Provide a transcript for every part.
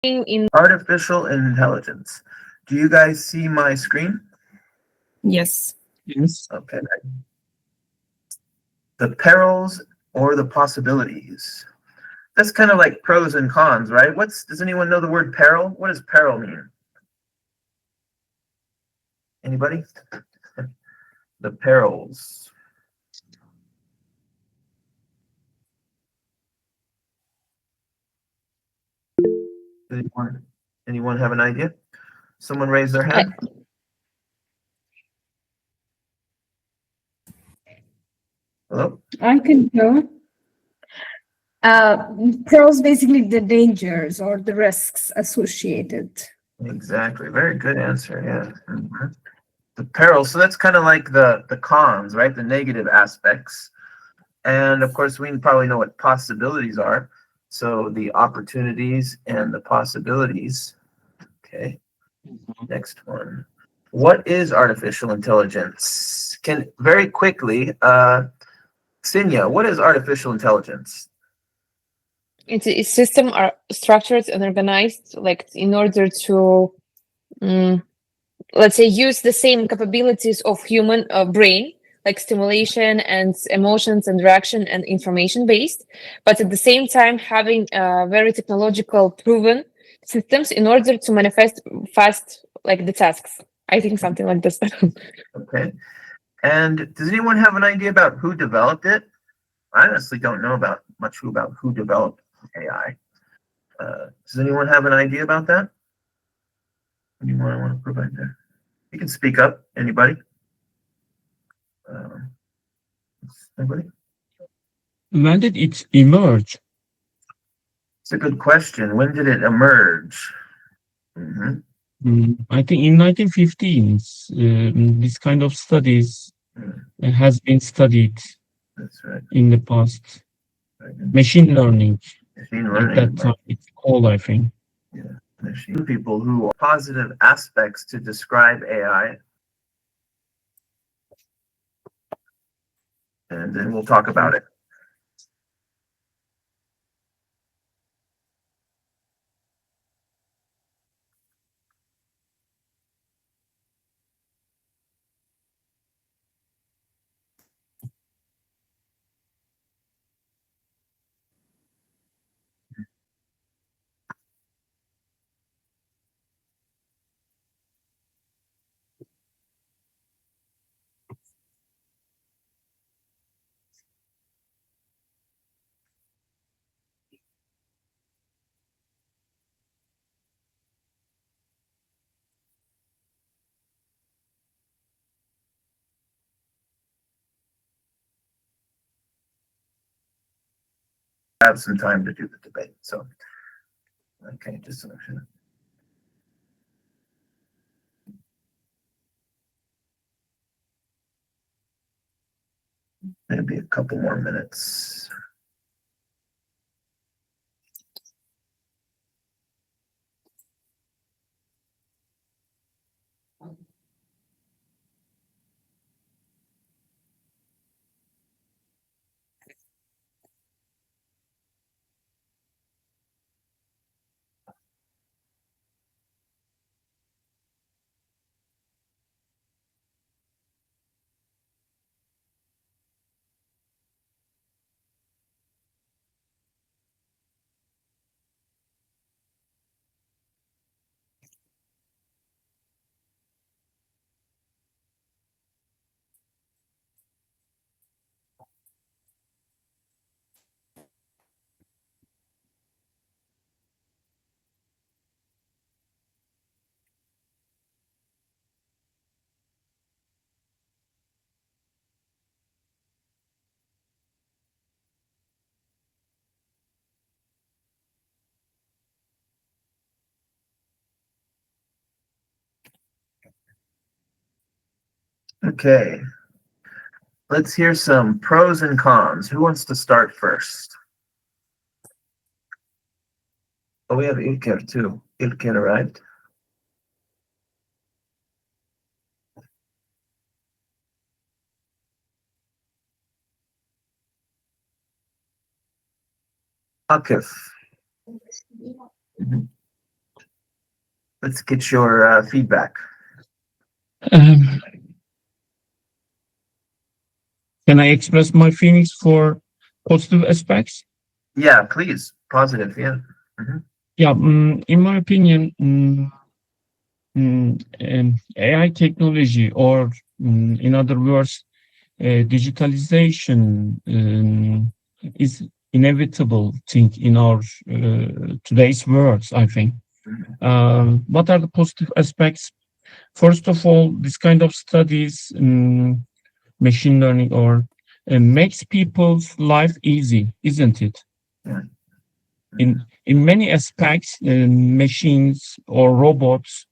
in Artificial intelligence. Do you guys see my screen? Yes. Yes. Okay. The perils or the possibilities. That's kind of like pros and cons, right? Does anyone know the word peril? What does peril mean? Anybody? The perils. Anyone have an idea? Someone raise their hand. Hello? I can go. Pros, basically the dangers or the risks associated. Exactly. Very good answer. Yeah. Mhm. The perils. So that's kind of like the cons, right? The negative aspects. And of course, we probably know what possibilities are. So the opportunities and the possibilities. Okay. Next one. What is artificial intelligence? Can very quickly, Sinya, what is artificial intelligence? its system are structured and organized like in order to let's say use the same capabilities of human brain, like stimulation and emotions and reaction and information based, but at the same time having very technological proven systems in order to manifest fast like the tasks. I think something like this. Okay. And does anyone have an idea about who developed it? I honestly don't know about who developed AI. Does anyone have an idea about that? Anyone want to provide that? You can speak up. Anybody? Anybody? When did it emerge? It's a good question. When did it emerge? Mhm. I think in 1915s, this kind of studies has been studied That's right. in the past. Machine learning, Machine at learning. that time, it's called, I think. Yeah. Machine people who are positive aspects to describe AI. And then we'll talk about it. Have some time to do the debate. So, okay, just a minute. Maybe a couple more minutes. Okay. Let's hear some pros and cons. Who wants to start first? Oh, we have Ilker too. Ilker arrived. Akif. Mhm. Let's get your feedback. Um, can I express my feelings for positive aspects? Yeah, please. Positive, yeah. Yeah, in my opinion, AI technology, or in other words, digitalization is inevitable thing in our today's world, I think. What are the positive aspects? First of all, this kind of studies, machine learning, or makes people's life easy, isn't it? Yeah. In many aspects, machines or robots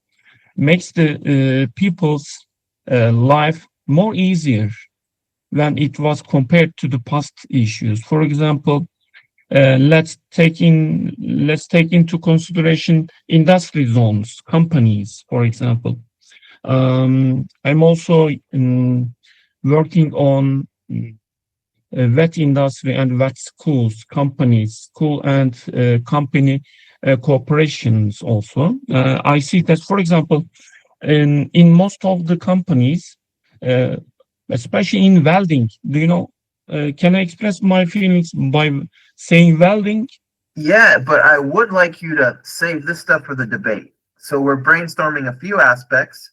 makes the people's life more easier when it was compared to the past issues. For example, let's take into consideration industry zones, companies, for example. I'm also working on vet industry and vet schools, companies, school and company corporations also. I see that, for example, in most of the companies, especially in welding, can I express my feelings by saying welding? Yeah, but I would like you to save this stuff for the debate. So we're brainstorming a few aspects.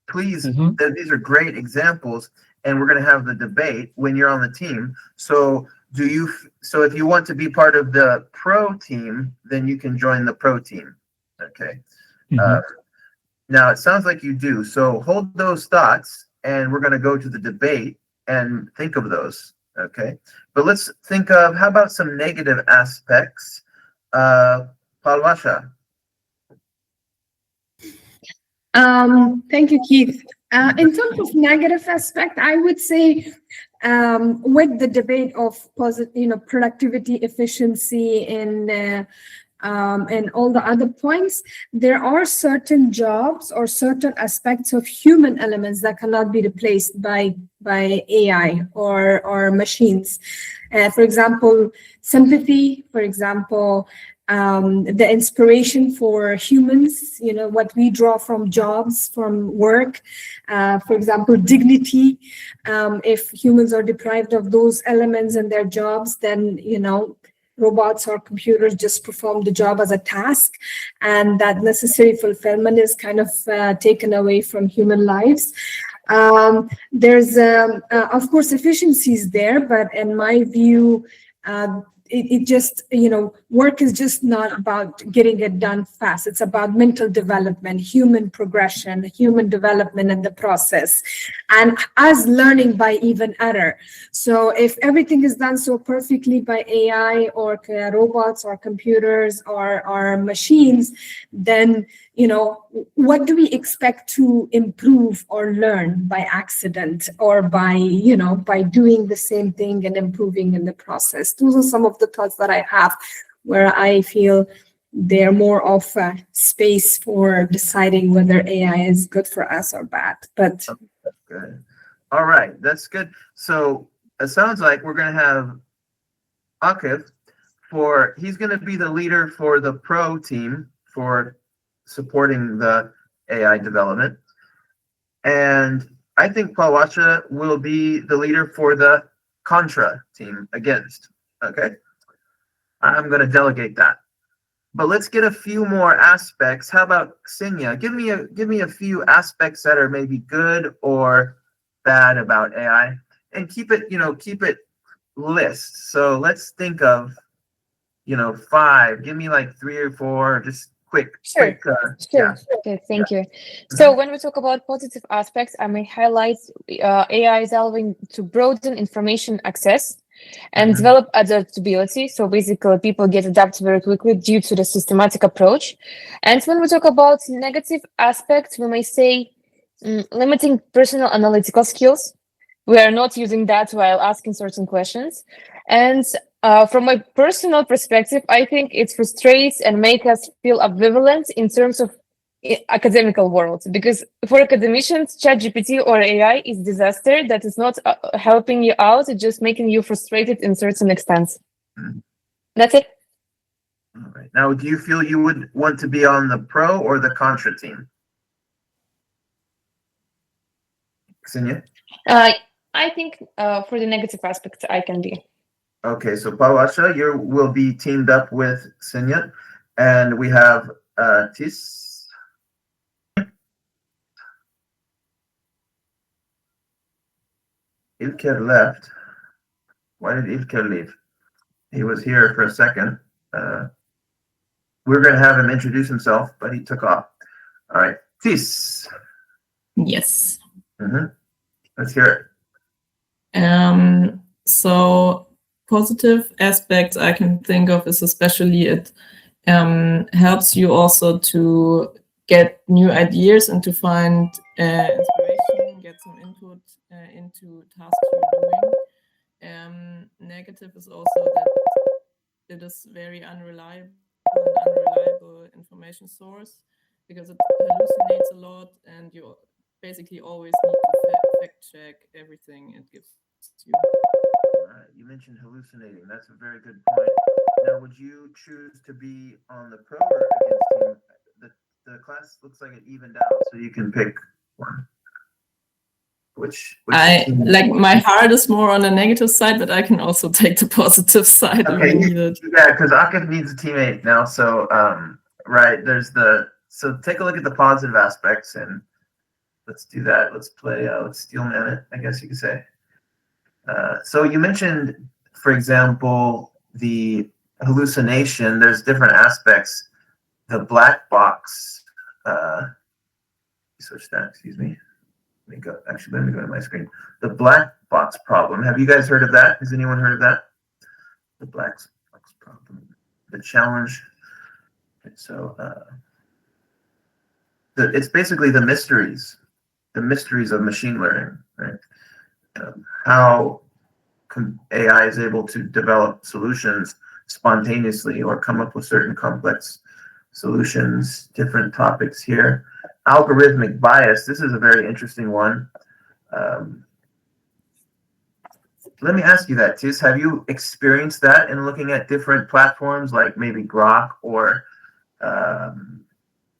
Please, these are great examples, and we're going to have the debate when you're on the team. So if you want to be part of the pro team, then you can join the pro team. Okay. Now it sounds like you do. So hold those thoughts, and we're going to go to the debate and think of those. Okay. But let's think of, how about some negative aspects? Palwasha. Thank you, Keith. In terms of negative aspect, I would say with the debate of productivity, efficiency, and all the other points, there are certain jobs or certain aspects of human elements that cannot be replaced by AI or machines. For example, sympathy, for example, the inspiration for humans, what we draw from jobs, from work, for example, dignity. If humans are deprived of those elements in their jobs, then, robots or computers just perform the job as a task, and that necessary fulfillment is kind of taken away from human lives. There's, of course, efficiencies there, but in my view, it just, work is just not about getting it done fast. It's about mental development, human progression, human development in the process, and us learning by even error. So if everything is done so perfectly by AI or robots or computers or machines, then, what do we expect to improve or learn by accident, or by doing the same thing and improving in the process? Those are some of the thoughts that I have, where I feel they're more of a space for deciding whether AI is good for us or bad. But good. All right, that's good. So it sounds like we're going to have Akif he's going to be the leader for the pro team for supporting the AI development. And I think Palwasha will be the leader for the contra team, against. Okay. I'm going to delegate that. But let's get a few more aspects. How about Ksenia? Give me a few aspects that are maybe good or bad about AI, and keep it list. So let's think of 5. Give me like 3 or 4, just quick. Sure. Yeah. Okay, thank you. So when we talk about positive aspects, I may highlight AI is allowing to broaden information access and develop adaptability. So basically, people get adapted very quickly due to the systematic approach. And when we talk about negative aspects, we may say limiting personal analytical skills. We are not using that while asking certain questions. And from my personal perspective, I think it frustrates and makes us feel ambivalent in terms of academical world, because for academicians, ChatGPT or AI is disaster that is not helping you out. It's just making you frustrated in certain extent. That's it. All right. Now, do you feel you would want to be on the pro or the contra team? Ksenia? I think for the negative aspects, I can be. Okay, so Pawasha, you will be teamed up with Ksenia, and we have Tis. Ilker left. Why did Ilker leave? He was here for a second. We're going to have him introduce himself, but he took off. All right, Tis. Yes. Let's hear So positive aspects I can think of is especially it helps you also to get new ideas and to find inspiration, get some input into tasks you're doing. Negative is also that it is very unreliable information source because it hallucinates a lot and you basically always need to fact check everything it gives you. You mentioned hallucinating. That's a very good point. Now, would you choose to be on the pro or against team? The class looks like it evened out, so you can pick one. Which I team? like my heart is more on the negative side, but I can also take the positive side if Okay, needed. yeah, because Akif needs a teammate now. So, right, so take a look at the positive aspects and let's do that. Let's play, let's steelman it, I guess you could say. So you mentioned, for example, the hallucination. There's different aspects. The black box, switch that, excuse me. Let me go to my screen. The black box problem. Have you guys heard of that? Has anyone heard of that? The black box problem. The challenge. So it's basically the mysteries of machine learning, right? How AI is able to develop solutions spontaneously or come up with certain complex solutions, different topics here. Algorithmic bias, this is a very interesting one. Let me ask you that, Tis. Have you experienced that in looking at different platforms like maybe Grok or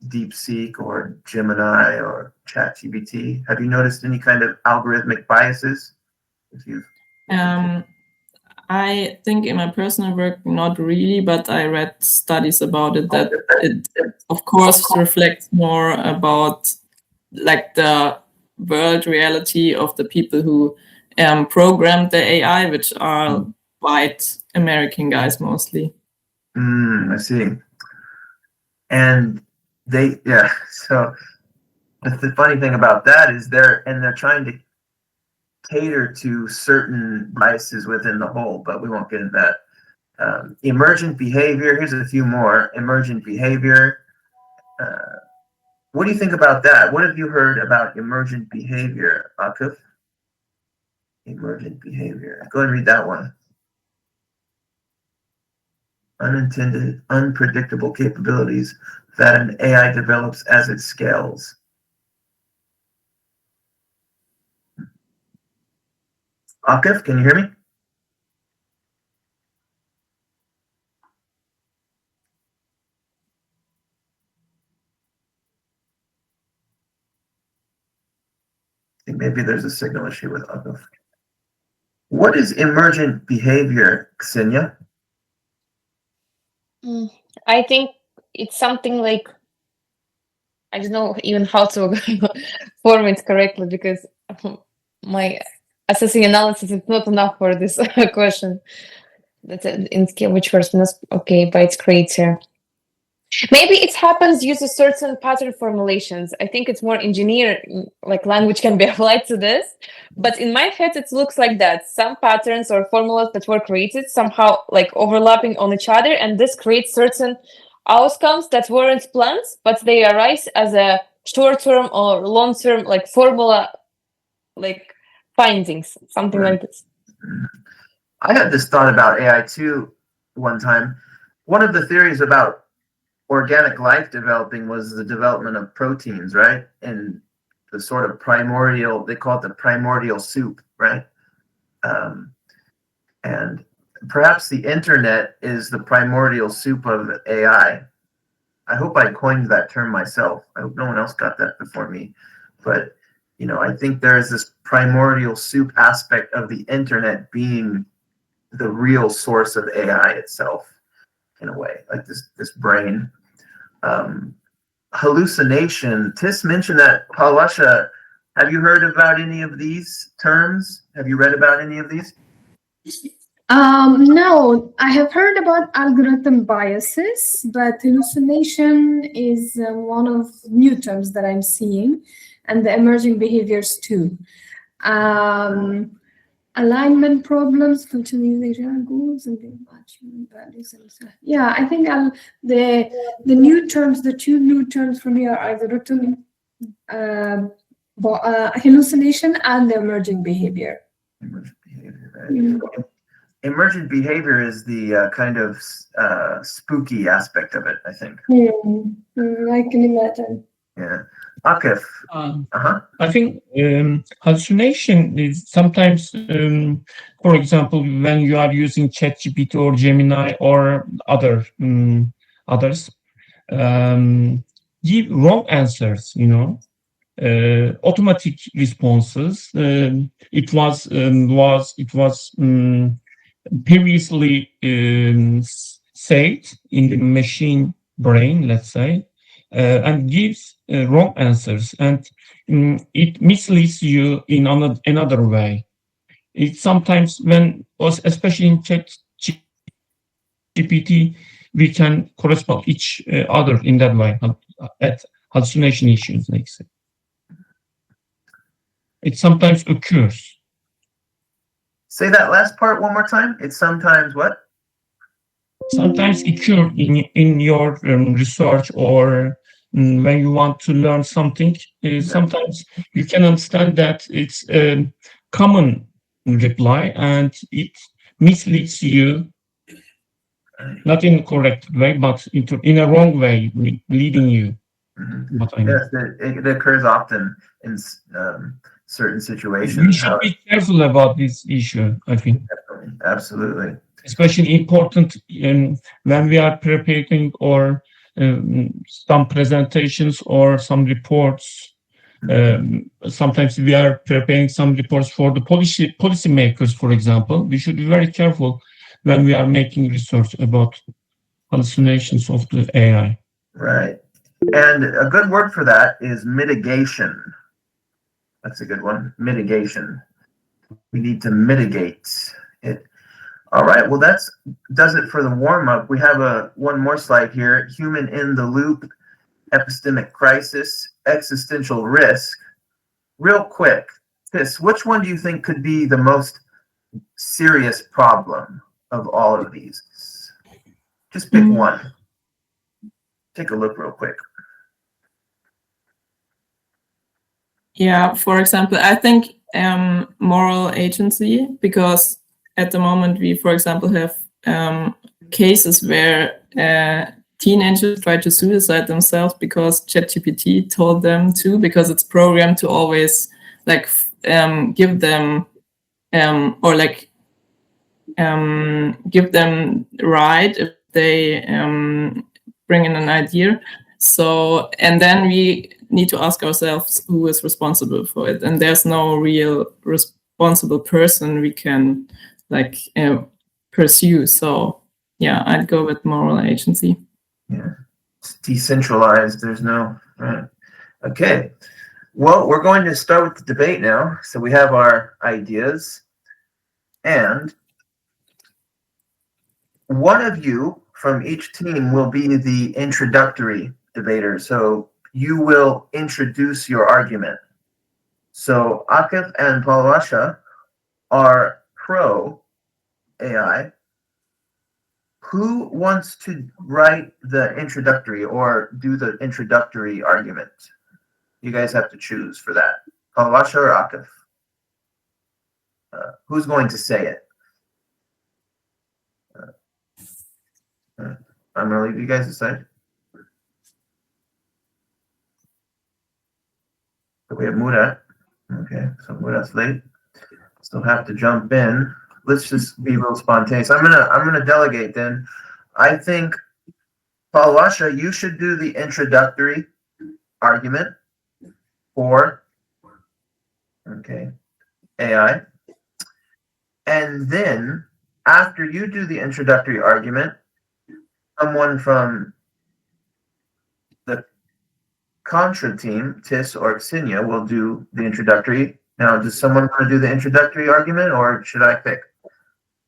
DeepSeek or Gemini or ChatGPT? Have you noticed any kind of algorithmic biases? I think in my personal work, not really, but I read studies about it that it, of course, reflects more about like the world reality of the people who programmed the AI, which are white American guys mostly. I see. And so the funny thing about that is they're trying to cater to certain biases within the whole, but we won't get into that. Emergent behavior, here's a few more. Emergent behavior. What do you think about that? What have you heard about emergent behavior, Akif? Emergent behavior. Go ahead and read that one. Unintended, unpredictable capabilities that an AI develops as it scales. Akif, can you hear me? I think maybe there's a signal issue with Akif. What is emergent behavior, Ksenia? I think it's something like, I don't know even how to form it correctly because my assessing analysis is not enough for this question. That's in scale which person is okay, by its creator. Maybe it happens uses certain pattern formulations. I think it's more engineer, like language can be applied to this. But in my head, it looks like that. Some patterns or formulas that were created somehow like overlapping on each other, and this creates certain outcomes that weren't planned, but they arise as a short-term or long-term like formula, like findings, something like this. I had this thought about AI too one time. One of the theories about organic life developing was the development of proteins, right? And the sort of primordial, they call it the primordial soup, right? And perhaps the internet is the primordial soup of AI. I hope I coined that term myself. I hope no one else got that before me. But, I think there is this primordial soup aspect of the internet being the real source of AI itself, in a way, like this brain. Hallucination. Tis mentioned that. Palasha, have you heard about any of these terms? Have you read about any of these? No, I have heard about algorithm biases, but hallucination is one of new terms that I'm seeing, and the emerging behaviors too. Alignment problems, fertilization goals, and the attachment values. Yeah, I think the new terms, the two new terms for me are algorithm hallucination and the emerging behavior. Emergent behavior, right? Emergent behavior is the kind of spooky aspect of it, I think. I can imagine. Yeah. Akif. I think hallucination is sometimes, for example, when you are using ChatGPT or Gemini or others, give wrong answers, automatic responses. It was previously said in the machine brain, let's say, and gives wrong answers, and it misleads you in another way. It sometimes, especially in ChatGPT, we can correspond each other in that way at hallucination issues, like say. It sometimes occurs. Say that last part one more time. It sometimes what? Sometimes occur in your research, or when you want to learn something. Sometimes you can understand that it's a common reply, and it misleads you, not in a correct way, but in a wrong way, leading you. Yes, it occurs often in certain situations. We should be careful about this issue, I think. Absolutely. Especially important when we are preparing or some presentations or some reports. Sometimes we are preparing some reports for the policy makers, for example. We should be very careful when we are making research about hallucinations of the AI. Right. And a good word for that is mitigation. That's a good one. Mitigation. We need to mitigate it. All right. Well, that does it for the warm up. We have one more slide here. Human in the loop, epistemic crisis, existential risk. Real quick, which one do you think could be the most serious problem of all of these? Just pick one. Take a look real quick. Yeah, for example, I think moral agency, because at the moment we, for example, have cases where teenagers try to suicide themselves because ChatGPT told them to, because it's programmed to always give them give them right if they bring in an idea. So, and then we need to ask ourselves who is responsible for it, and there's no real responsible person we can pursue. So yeah, I'd go with moral agency. Yeah, it's decentralized. There's no right. Okay. Well, we're going to start with the debate now. So we have our ideas, and one of you from each team will be the introductory debater. So you will introduce your argument. So Akif and Palasha are pro AI. Who wants to write the introductory or do the introductory argument? You guys have to choose for that. Palasha or Akif? Who's going to say it? I'm going to leave you guys aside. So we have Murat. Okay, so Murat's late. Still have to jump in. let's just be a little spontaneous. I'm gonna delegate then. I think, Palasha, you should do the introductory argument for AI. And then after you do the introductory argument, someone from the contra team, Tis or Ksenia, will do the introductory. Now, does someone want to do the introductory argument, or should I pick?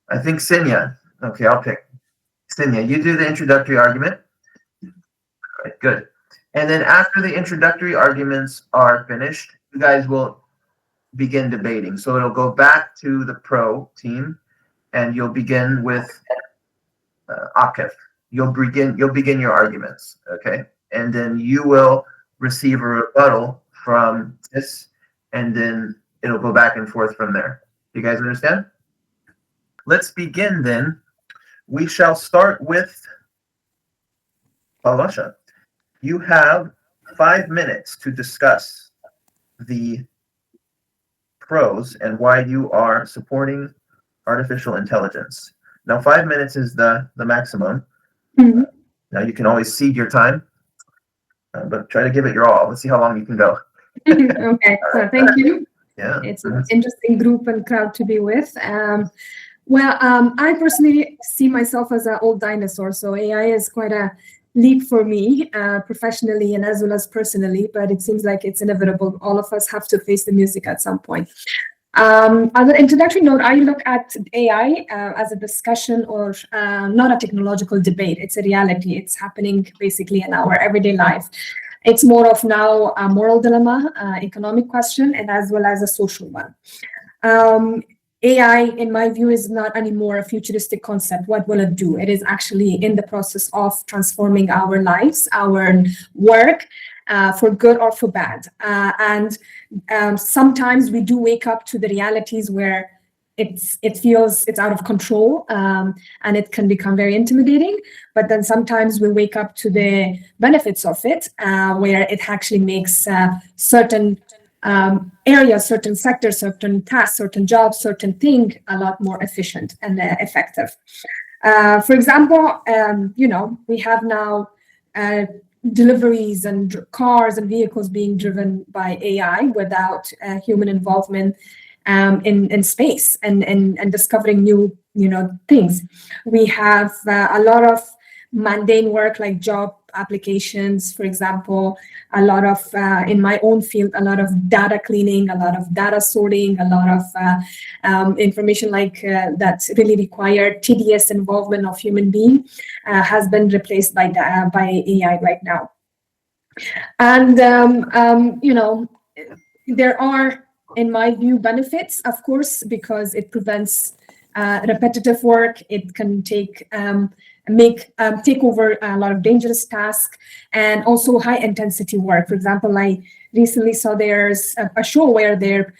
I think Ksenia. Okay, I'll pick. Ksenia, you do the introductory argument. All right, good. And then after the introductory arguments are finished, you guys will begin debating. So it'll go back to the pro team, and you'll begin with Akif. You'll begin your arguments, okay? And then you will receive a rebuttal from this, and then it'll go back and forth from there. You guys understand? Let's begin then. We shall start with Palasha. You have 5 minutes to discuss the pros and why you are supporting artificial intelligence. Now, 5 minutes is the maximum. Mhm. Now, you can always cede your time, but try to give it your all. Let's see how long you can go. Okay, so thank you. Yeah. It's an interesting group and crowd to be with. I personally see myself as an old dinosaur, so AI is quite a leap for me, professionally and as well as personally, but it seems like it's inevitable. All of us have to face the music at some point. As an introductory note, I look at AI as a discussion or not a technological debate. It's a reality. It's happening basically in our everyday life. It's more of now a moral dilemma, economic question, and as well as a social one. AI, in my view, is not anymore a futuristic concept. What will it do? It is actually in the process of transforming our lives, our work, for good or for bad. And sometimes we do wake up to the realities where it feels it's out of control, and it can become very intimidating. But then sometimes we wake up to the benefits of it, where it actually makes certain areas, certain sectors, certain tasks, certain jobs, certain thing a lot more efficient and effective. For example, we have now deliveries and cars and vehicles being driven by AI without human involvement in space and discovering new things. We have a lot of mundane work like job applications, for example, a lot of, in my own field, a lot of data cleaning, a lot of data sorting, a lot of information like that really required tedious involvement of human being has been replaced by AI right now. And, there are, in my view, benefits, of course, because it prevents repetitive work. It can take over a lot of dangerous tasks, and also high intensity work. For example, I recently saw there's a show where they're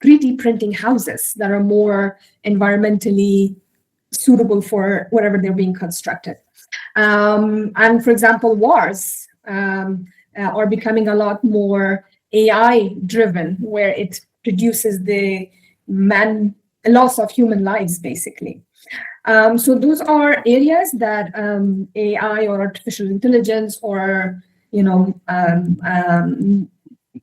3D printing houses that are more environmentally suitable for whatever they're being constructed. And for example, wars are becoming a lot more AI driven, where it reduces the loss of human lives, basically. So those are areas that AI or artificial intelligence or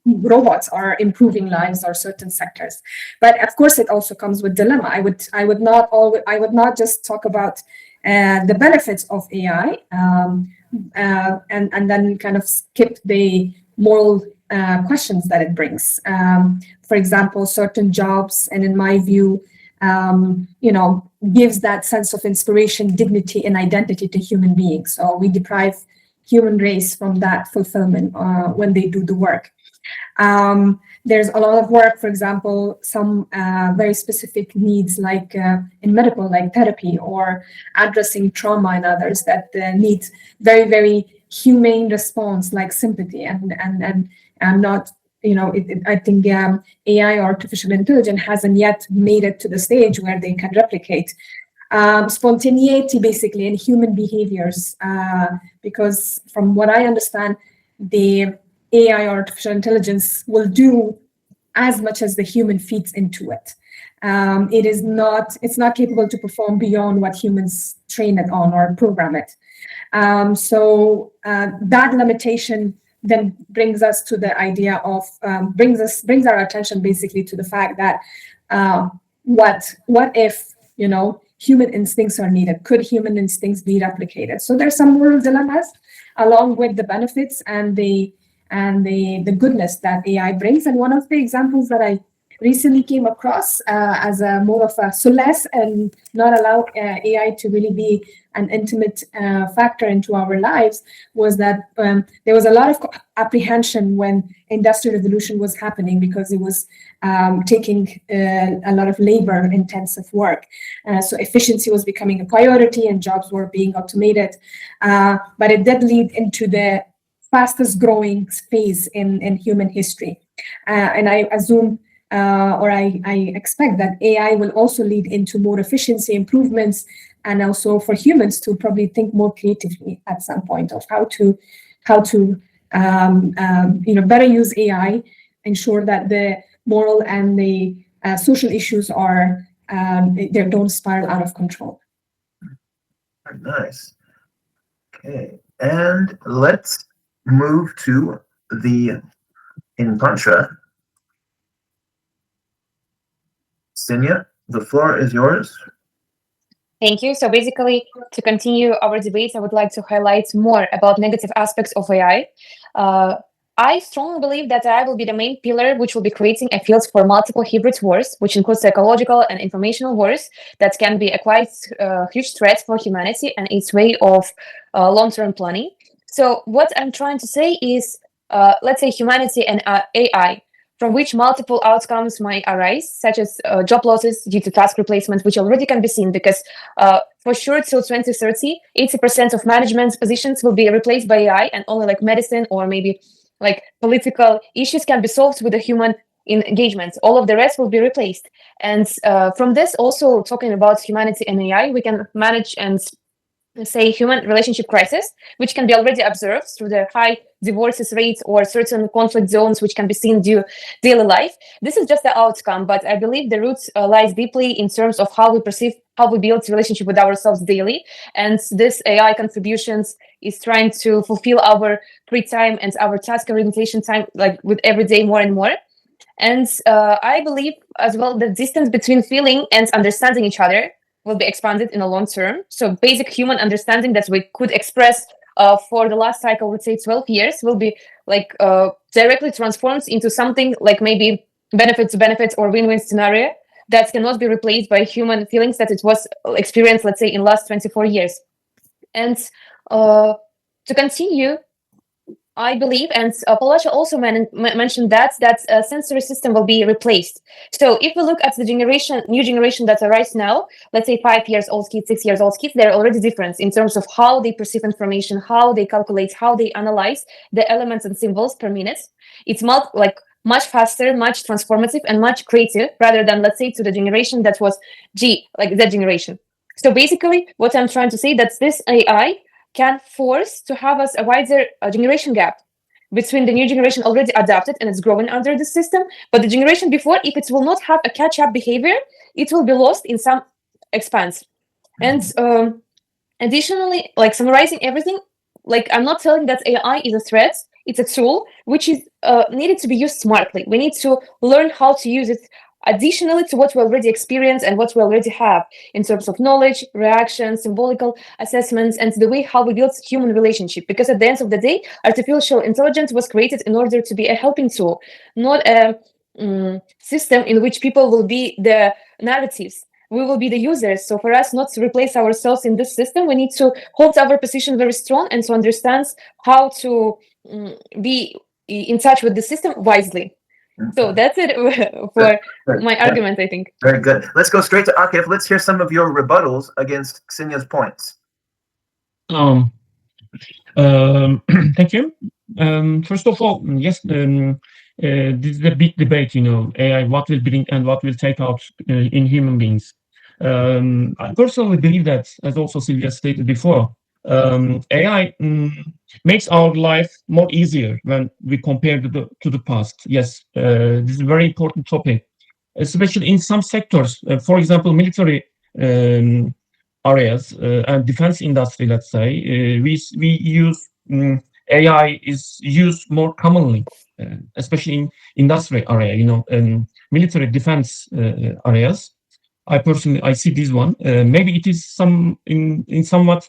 robots are improving lives or certain sectors. But of course, it also comes with dilemma. I would not just talk about the benefits of AI and then kind of skip the moral questions that it brings. For example, certain jobs, and in my view, gives that sense of inspiration, dignity, and identity to human beings. So we deprive human race from that fulfillment when they do the work. There's a lot of work, for example, some very specific needs like in medical, like therapy, or addressing trauma in others that need very, very humane response, like sympathy. And not, I think AI or artificial intelligence hasn't yet made it to the stage where they can replicate spontaneity, basically, in human behaviors. Because from what I understand, the AI or artificial intelligence will do as much as the human feeds into it. It's not capable to perform beyond what humans train it on or program it. So that limitation then brings us to the idea of brings our attention basically to the fact that what if, human instincts are needed? Could human instincts be replicated? So there's some moral dilemmas along with the benefits and the goodness that AI brings. And one of the examples that I recently came across as a more of a solace and not allow AI to really be an intimate factor into our lives was that there was a lot of apprehension when Industrial Revolution was happening because it was taking a lot of labor-intensive work. So efficiency was becoming a priority and jobs were being automated. But it did lead into the fastest growing phase in human history. And I assume I expect that AI will also lead into more efficiency improvements and also for humans to probably think more creatively at some point of how to better use AI, ensure that the moral and the social issues are they don't spiral out of control. Nice. Okay, and let's move to the in contra. Sinya, the floor is yours. Thank you. So basically, to continue our debate, I would like to highlight more about negative aspects of AI. I strongly believe that AI will be the main pillar which will be creating a field for multiple hybrid wars, which includes psychological and informational wars that can be a quite huge threat for humanity and its way of long-term planning. So what I'm trying to say is, let's say humanity and AI, from which multiple outcomes might arise, such as job losses due to task replacement, which already can be seen because for sure till 2030, 80% of management positions will be replaced by AI and only like medicine or maybe like political issues can be solved with a human engagement. All of the rest will be replaced. And from this, also talking about humanity and AI, we can manage and say human relationship crisis, which can be already observed through the high divorces rates or certain conflict zones, which can be seen due daily life. This is just the outcome, but I believe the roots lies deeply in terms of how we perceive, how we build relationship with ourselves daily. And this AI contributions is trying to fulfill our free time and our task orientation time, like with every day more and more. And I believe as well the distance between feeling and understanding each other will be expanded in the long term. So basic human understanding that we could express for the last cycle, let's say 12 years, will be like directly transformed into something like maybe benefit to benefit or win-win scenario that cannot be replaced by human feelings that it was experienced, let's say, in last 24 years. And to continue, I believe, and Palasha also mentioned that sensory system will be replaced. So if we look at the new generation that arises now, let's say 5 years old kids, 6 years old kids, they're already different in terms of how they perceive information, how they calculate, how they analyze the elements and symbols per minute. It's much faster, much transformative, and much creative rather than, let's say, to the generation that was that generation. So basically, what I'm trying to say that this AI can force to have us a wider generation gap between the new generation already adapted and it's growing under the system, but the generation before, if it will not have a catch-up behavior, it will be lost in some expanse. And additionally, like summarizing everything, like I'm not telling that AI is a threat, it's a tool which is needed to be used smartly. We need to learn how to use it additionally to what we already experience and what we already have in terms of knowledge, reactions, symbolical assessments, and the way how we build human relationship. Because at the end of the day, artificial intelligence was created in order to be a helping tool, not a system in which people will be the narratives. We will be the users. So for us not to replace ourselves in this system, we need to hold our position very strong and to understand how to be in touch with the system wisely. So that's it for my argument, I think. Very good. Let's go straight to Akif. Let's hear some of your rebuttals against Xenia's points. Thank you. First of all, yes, this is a big debate, AI, what will bring and what will take out in human beings. I personally believe that, as also Sylvia stated before, AI makes our life more easier when we compare to the past. Yes, this is a very important topic, especially in some sectors. For example, military areas and defense industry. Let's say we use AI is used more commonly, especially in industry area. Military defense areas. I see this one. Maybe it is in somewhat.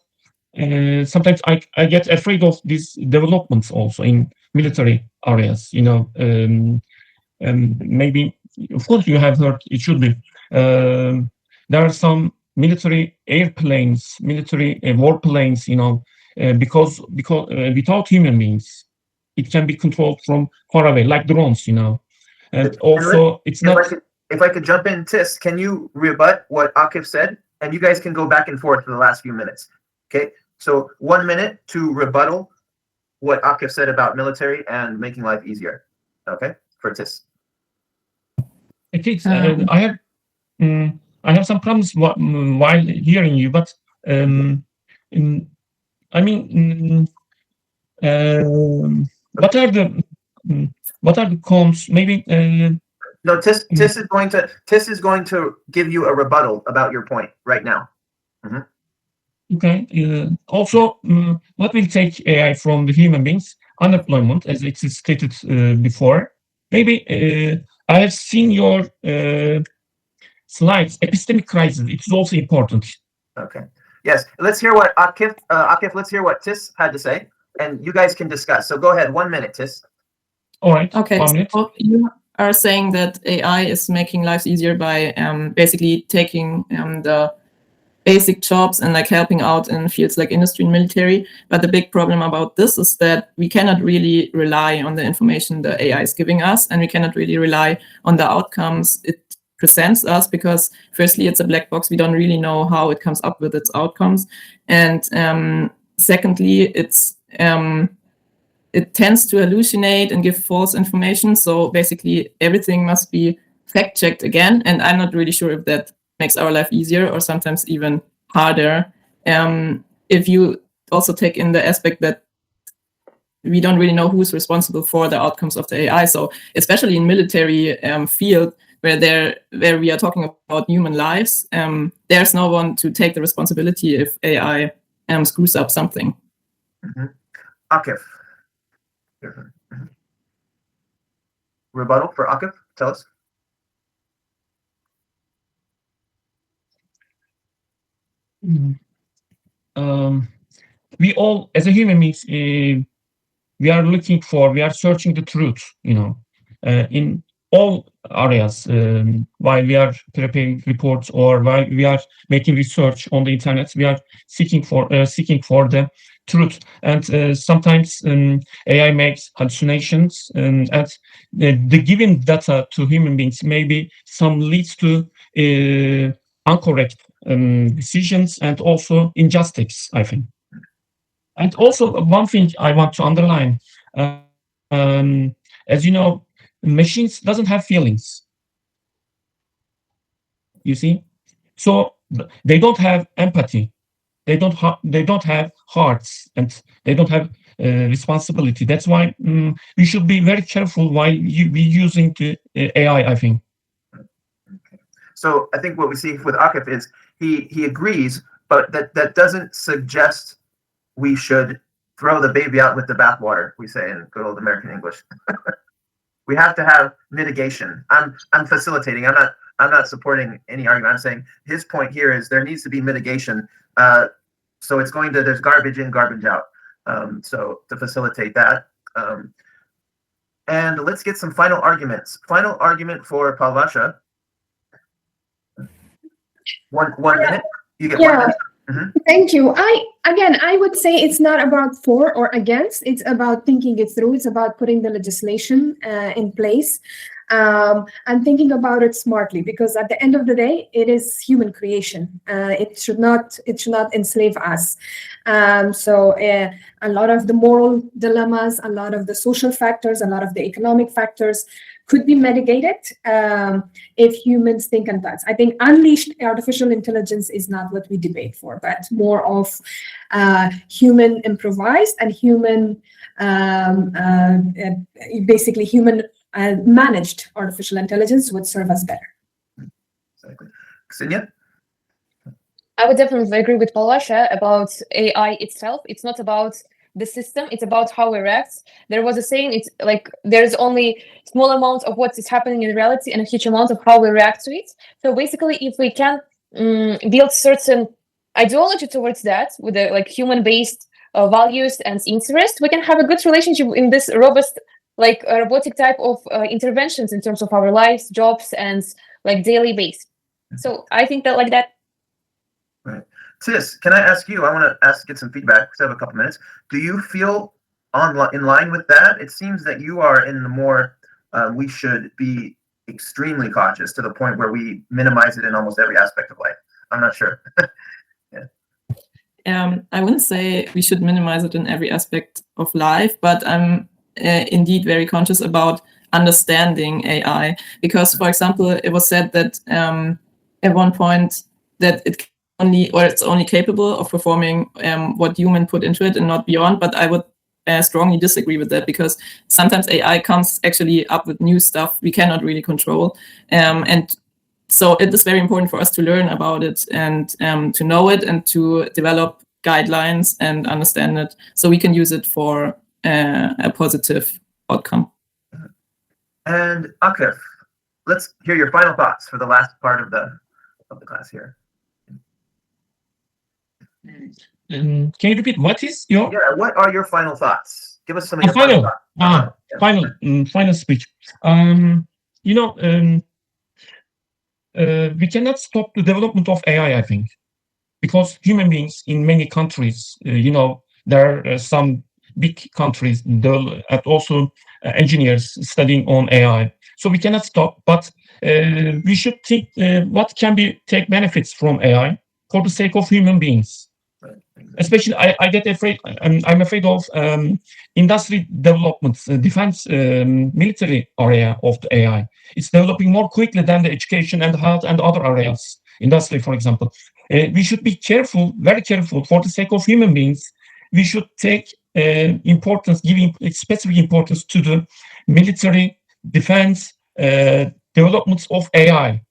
Sometimes I get afraid of these developments also in military areas. Maybe, of course, you have heard it should be. There are some military airplanes, military warplanes. Because without human beings, it can be controlled from far away, like drones. And also it's not. If I could jump in, Tis, can you rebut what Akif said? And you guys can go back and forth for the last few minutes. Okay, so 1 minute to rebuttal what Akif said about military and making life easier. Okay, for Tis. I have some problems while hearing you, but what are the cons? Maybe. No, Tis is going to give you a rebuttal about your point right now. Mm-hmm. Okay. Also, what will take AI from the human beings? Unemployment, as it is stated before. Maybe I have seen your slides. Epistemic crisis. It is also important. Okay. Yes. Let's hear what Akif. Let's hear what Tis had to say, and you guys can discuss. So go ahead. 1 minute, Tis. All right. Okay. 1 minute. So you are saying that AI is making lives easier by basically taking the basic jobs and like helping out in fields like industry and military. But the big problem about this is that we cannot really rely on the information the AI is giving us, and we cannot really rely on the outcomes it presents us, because firstly, it's a black box. We don't really know how it comes up with its outcomes. And secondly, it tends to hallucinate and give false information. So basically everything must be fact-checked again. And I'm not really sure if that makes our life easier or sometimes even harder. If you also take in the aspect that we don't really know who's responsible for the outcomes of the AI. So especially in military field where we are talking about human lives, there's no one to take the responsibility if AI screws up something. Mm-hmm. Akif. Mm-hmm. Rebuttal for Akif, tell us. We all, as a human beings, we are searching the truth, in all areas, while we are preparing reports or while we are making research on the internet, we are seeking for the truth. And sometimes AI makes hallucinations, and the given data to human beings maybe some leads to incorrect decisions and also injustice, I think. And also one thing I want to underline, as you know, machines doesn't have feelings. You see, so they don't have empathy. They don't have hearts, and they don't have responsibility. That's why we should be very careful while we using the AI, I think. So I think what we see with Akif is he agrees, but that doesn't suggest we should throw the baby out with the bathwater, we say in good old American English. We have to have mitigation. I'm facilitating. I'm not supporting any argument. I'm saying his point here is there needs to be mitigation. So there's garbage in, garbage out. So to facilitate that. And let's get some final arguments. Final argument for Palvasha. One minute. You get 1 minute. Mm-hmm. Thank you. I would say it's not about for or against. It's about thinking it through. It's about putting the legislation in place. and thinking about it smartly, because at the end of the day, it is human creation. It should not enslave us. So a lot of the moral dilemmas, a lot of the social factors, a lot of the economic factors could be mitigated if humans think and thoughts. I think unleashed artificial intelligence is not what we debate for, but more of human improvised and human, basically human managed artificial intelligence would serve us better. Exactly. Ksenia? I would definitely agree with Palasha about AI itself. It's not about the system, it's about how it reacts. There was a saying, it's like there's only small amount of what is happening in reality and a huge amount of how we react to it. So basically, if we can build certain ideology towards that with the like human-based values and interest, we can have a good relationship in this robust like robotic type of interventions in terms of our lives, jobs, and like daily base. So I think that like that. Right. Sis, can I ask you, I want to get some feedback because I have a couple minutes. Do you feel in line with that? It seems that you are in the more, we should be extremely cautious to the point where we minimize it in almost every aspect of life. I'm not sure. I wouldn't say we should minimize it in every aspect of life, but I'm indeed very conscious about understanding AI, because, for example, it was said that at one point that it's only capable of performing what human put into it and not beyond. But I would strongly disagree with that, because sometimes AI comes actually up with new stuff we cannot really control, and so it is very important for us to learn about it and to know it and to develop guidelines and understand it so we can use it for a positive outcome. And Akif, let's hear your final thoughts for the last part of the class here. Can you repeat? What is your? Yeah, what are your final thoughts? Give us some of your final thoughts. Final speech. We cannot stop the development of AI, I think, because human beings in many countries, there are some big countries and also engineers studying on AI. So we cannot stop, but we should think what can be take benefits from AI for the sake of human beings. Especially, I get afraid. I'm afraid of industry developments, defense, military area of the AI. It's developing more quickly than the education and health and other areas. Industry, for example, we should be careful, very careful, for the sake of human beings. We should take importance, giving specific importance to the military, defense, developments of AI,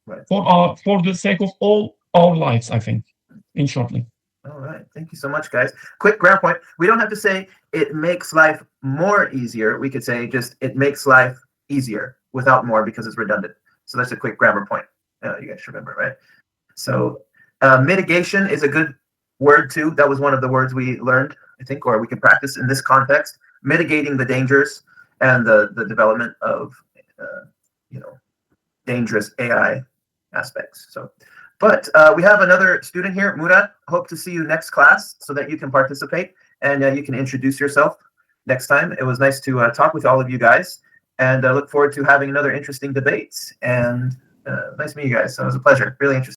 right, for the sake of all our lives, I think, in shortly. All right. Thank you so much, guys. Quick ground point. We don't have to say it makes life more easier. We could say just it makes life easier without more, because it's redundant. So that's a quick grammar point. You guys remember, right? So mitigation is a good word too. That was one of the words we learned, I think, or we can practice in this context. Mitigating the dangers and the development of dangerous AI aspects. So. But we have another student here, Murat. Hope to see you next class so that you can participate and you can introduce yourself next time. It was nice to talk with all of you guys, and I look forward to having another interesting debate. And nice to meet you guys. So it was a pleasure. Really interesting.